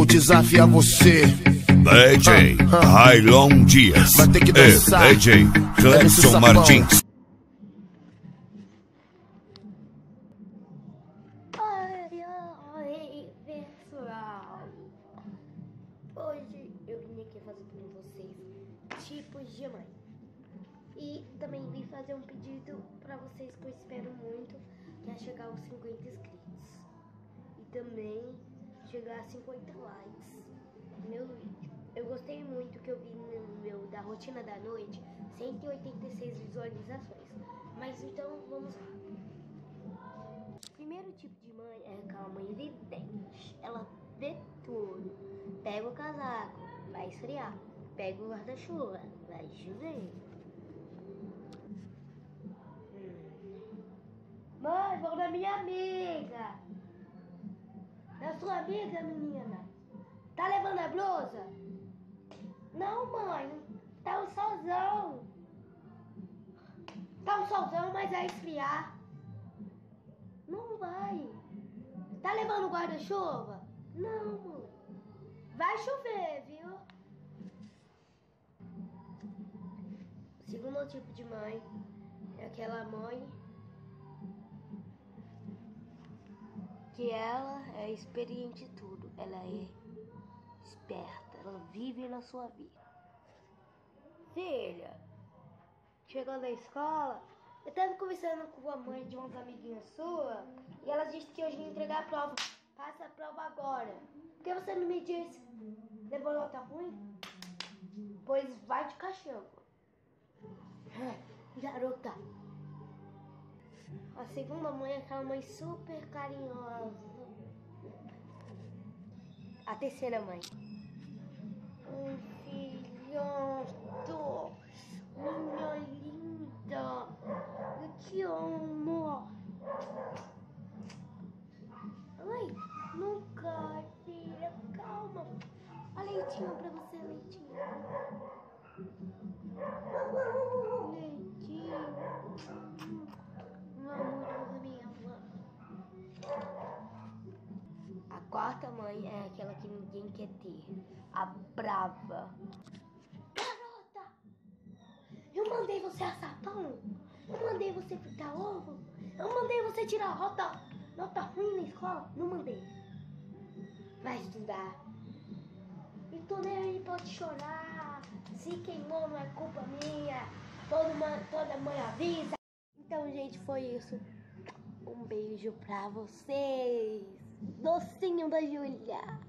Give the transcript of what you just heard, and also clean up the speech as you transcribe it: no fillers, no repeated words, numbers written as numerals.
vou desafiar você. DJ Railon Dias vai ter que dançar. e DJ Cleison Martins. Oi, pessoal. Hoje eu vim aqui fazer com vocês tipos de mãe. E também vim fazer um pedido pra vocês que eu espero muito, que é chegar aos 50 inscritos. E também chegar a 50 likes no meu vídeo. Eu gostei muito que eu vi no meu da rotina da noite, 186 visualizações. Mas então vamos lá. Primeiro tipo de mãe é aquela mãe vidente. Ela vê tudo. Pega o casaco, vai esfriar. Pega o guarda-chuva, vai chover. Mãe, vou na minha amiga. Na sua amiga, menina. Tá levando a blusa? Não, mãe. Tá um solzão. Tá um solzão, mas vai esfriar. Não vai. Tá levando guarda-chuva? Não, mãe. Vai chover, viu? O segundo tipo de mãe é aquela mãe que ela é experiente em tudo. Ela é esperta. Ela vive na sua vida. Filha, chegou da escola, eu tava conversando com a mãe de umas amiguinhas suas e ela disse que hoje ia entregar a prova. Passa a prova agora. Por que você não me disse? Levou nota ruim? Pois vai de cachorro. Garota. A segunda mãe é aquela mãe super carinhosa. A terceira mãe. Filhoto, minha linda, eu te amo. Oi, nunca, filha, calma. A leitinho pra você, leitinho. Leitinho. Meu amor da minha mãe. A quarta mãe é aquela que ninguém quer ter. A brava. Garota! Eu mandei você assar pão? Eu mandei você fritar ovo? Eu mandei você tirar nota ruim na escola? Não mandei. Vai estudar. E tô nem aí, pode chorar. Se queimou não é culpa minha. Toda mãe avisa. Então, gente, foi isso. Um beijo pra vocês. Docinho da Júlia.